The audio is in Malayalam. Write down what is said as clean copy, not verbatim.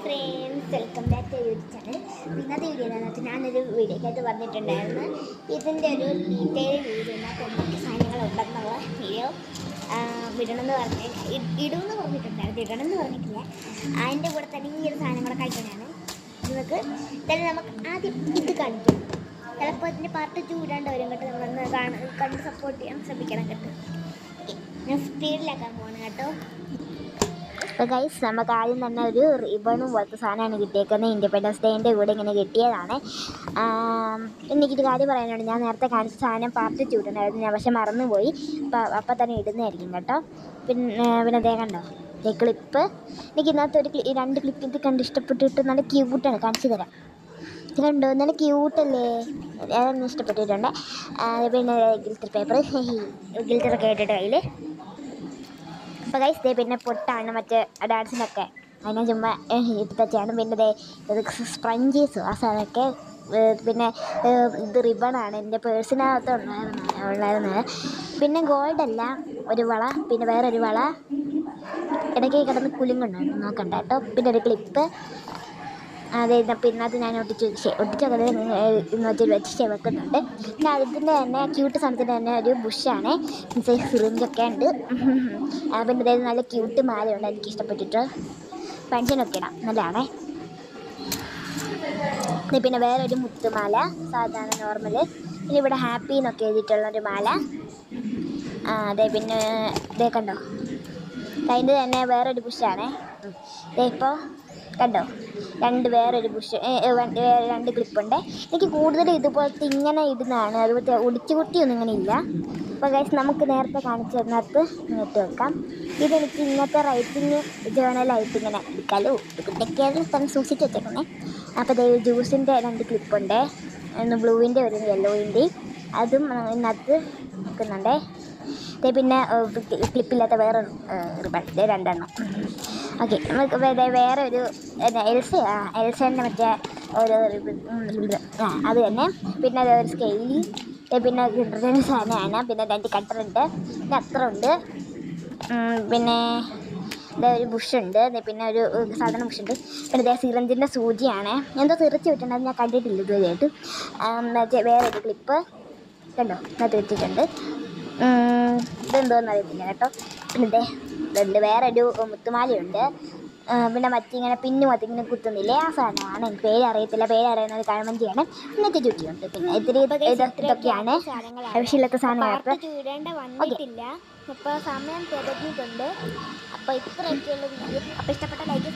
Friends, welcome back to YouTube channel. ഇന്നത്തെ വീഡിയോ എന്താണെന്ന് വെച്ചാൽ ഞാനൊരു വീഡിയോക്കകത്ത് പറഞ്ഞിട്ടുണ്ടായിരുന്നു ഇതിൻ്റെ ഒരു ഡീറ്റെയിൽ വീഡിയോ എന്തൊക്കെ സാധനങ്ങളുണ്ടെന്നുള്ള വീഡിയോ ഇടണമെന്ന് പറഞ്ഞിട്ടുണ്ടായിരുന്നു. ഇടണമെന്ന് പറഞ്ഞിട്ടില്ല. അതിൻ്റെ കൂടെ തന്നെ ഈ ഒരു സാധനങ്ങളൊക്കെ ആയിട്ടാണ് നിങ്ങൾക്ക് തന്നെ നമുക്ക് ആദ്യം ഇത് കാണിക്കും. ചിലപ്പോൾ ഇതിൻ്റെ പാർട്ട് 2 ഇടാണ്ട് വരും കേട്ടോ. നമ്മളൊന്ന് കണ്ട് സപ്പോർട്ട് ചെയ്യാൻ ശ്രമിക്കണം കേട്ടോ. ഞാൻ സ്പീഡിലാക്കാൻ പോകണം കേട്ടോ. അപ്പോൾ ഗൈസ്, നമുക്ക് ആദ്യം തന്നെ ഒരു റിബണും പോലത്തെ സാധനമാണ് കിട്ടിയേക്കുന്നത്. ഇൻഡിപെൻഡൻസ് ഡേൻ്റെ കൂടെ ഇങ്ങനെ കിട്ടിയതാണ്. എനിക്കൊരു കാര്യം പറയാനുണ്ട്. ഞാൻ നേരത്തെ കാണിച്ച സാധനം പാർട്ട് 2 ഇടുന്നുണ്ടായിരുന്നു, ഞാൻ പക്ഷെ മറന്നുപോയി. അപ്പം തന്നെ ഇടുന്നതായിരിക്കും കേട്ടോ. പിന്നെ അതേ കണ്ടോ, ക്ലിപ്പ്. എനിക്ക് ഇന്നത്തെ രണ്ട് ക്ലിപ്പ് ഇത് കണ്ട് ഇഷ്ടപ്പെട്ടിട്ട് നല്ല ക്യൂട്ടാണ്. കാണിച്ചു തരാം. ഇത് കണ്ടോ, നല്ല ക്യൂട്ടല്ലേ? അതൊന്നും ഇഷ്ടപ്പെട്ടിട്ടുണ്ട്. പിന്നെ ഗിൽറ്റർ പേപ്പർ, ഗിൽറ്ററൊക്കെ ഇട്ടിട്ട് അതിൽ. അപ്പോൾ ഗൈസ്, പിന്നെ പൊട്ടാണ് മറ്റേ ഡാൻസിനൊക്കെ അതിനെ ചുമ്മാ എടുത്തച്ചാണ്. പിന്നെ ഇത് സ്പഞ്ചീസ് ആ സാധനമൊക്കെ. പിന്നെ ഇത് റിബണാണ്, എൻ്റെ പേഴ്സിനകത്ത് ഉണ്ടായിരുന്നത്. പിന്നെ ഗോൾഡല്ല, ഒരു വള, പിന്നെ വേറൊരു വള ഇടയ്ക്ക് കിടന്ന് കുലുങ്ങുണ്ടായിരുന്നു, നോക്കണ്ട കേട്ടോ. പിന്നെ ഒരു ക്ലിപ്പ്. അതെ, പിന്നെ അത് ഞാൻ ഒട്ടിച്ചൊക്കെ വെച്ച് വെക്കുന്നുണ്ട്. പിന്നെ അതിൻ്റെ തന്നെ ക്യൂട്ട് സാധനത്തിൻ്റെ തന്നെ ഒരു ബുഷാണ്, സിറിഞ്ചൊക്കെ ഉണ്ട്. പിന്നെ അതായത് നല്ല ക്യൂട്ട് മാലയുണ്ട്, എനിക്ക് ഇഷ്ടപ്പെട്ടിട്ട്. പെൻഷനൊക്കെ ഇടാം, നല്ലതാണേ. പിന്നെ വേറൊരു മുത്തുമാല, സാധാരണ നോർമല്. പിന്നെ ഇവിടെ ഹാപ്പി എന്നൊക്കെ എഴുതിയിട്ടുള്ളൊരു മാല. അതെ, പിന്നെ ഇതേ കണ്ടോ, അതിൻ്റെ തന്നെ വേറൊരു ബുഷാണേ. ഇപ്പോൾ കണ്ടോ, വേറൊരു ബുഷ്, രണ്ട് ക്ലിപ്പുണ്ട്. എനിക്ക് കൂടുതലും ഇതുപോലത്തെ ഇങ്ങനെ ഇടുന്നതാണ്, അതുപോലത്തെ ഒടിച്ചു കുട്ടിയൊന്നും ഇങ്ങനെ ഇല്ല. അപ്പോൾ ഗൈസ്, നമുക്ക് നേരത്തെ കാണിച്ചതിനകത്ത് ഇങ്ങോട്ട് വെക്കാം. ഇതെനിക്ക് ഇങ്ങനത്തെ റൈറ്റിങ് ജേണലായിട്ട് ഇങ്ങനെ എടുക്കാമല്ലോ. കുട്ടിയൊക്കെയായാലും തന്നെ സൂക്ഷിച്ച് വെച്ചേക്കണേ. അപ്പോൾ ഇതേ ജ്യൂസിൻ്റെ രണ്ട് ക്ലിപ്പുണ്ട്, ഒന്ന് ബ്ലൂവിൻ്റെ ഒരു യെല്ലോയിൻ്റെയും, അതും ഇതിനകത്ത് വെക്കുന്നുണ്ട്. പിന്നെ ക്ലിപ്പില്ലാത്ത വേറെ റിബൺ, രണ്ടെണ്ണം. ഓക്കെ, നമുക്ക് വേറെ ഒരു എൽസേൻ്റെ മറ്റേ ഒരു അത് തന്നെ. പിന്നെ അതൊരു സ്കെയിലി, പിന്നെ കിട്ടുന്ന സാധനമാണ്. പിന്നെ രണ്ട് കട്ടറുണ്ട്, പിന്നെ അത്രയുണ്ട്. പിന്നെ ഒരു ബുഷുണ്ട്, പിന്നെ ഒരു സാധാരണ ബുഷുണ്ട്. പിന്നെ ഇതേ സിറഞ്ചിൻ്റെ സൂചിയാണ്. എന്തോ തെറിച്ച് വിട്ടിട്ടുണ്ടെന്ന് ഞാൻ കണ്ടിട്ടില്ല ഇതുവരെയായിട്ട്. മറ്റേ വേറൊരു ക്ലിപ്പ് കണ്ടോ, അത് വെച്ചിട്ടുണ്ട്. ഇതെന്തോന്ന് അറിയത്തില്ല കേട്ടോ. പിന്നെ ഇതുണ്ട്, വേറൊരു മുത്തുമാലയുണ്ട്. പിന്നെ മറ്റിങ്ങനെ പിന്നു മറ്റിങ്ങനെ കുത്തുന്നില്ലേ, ആ സാധനമാണ്. എനിക്ക് പേരറിയത്തില്ല, പേരറിയുന്നത് കമൻറ്റ് ചെയ്യണം. ഇന്നത്തെ ചുറ്റിയുണ്ട്. പിന്നെ ഇതൊക്കെയാണ് ആവശ്യമില്ലാത്ത സാധനങ്ങൾക്ക് വന്നിട്ടില്ല. അപ്പോൾ സമയം തികഞ്ഞിട്ടുണ്ട്. അപ്പോൾ ഇത്രയൊക്കെയുള്ള വീഡിയോ. അപ്പോൾ ഇഷ്ടപ്പെട്ട ലൈക്ക്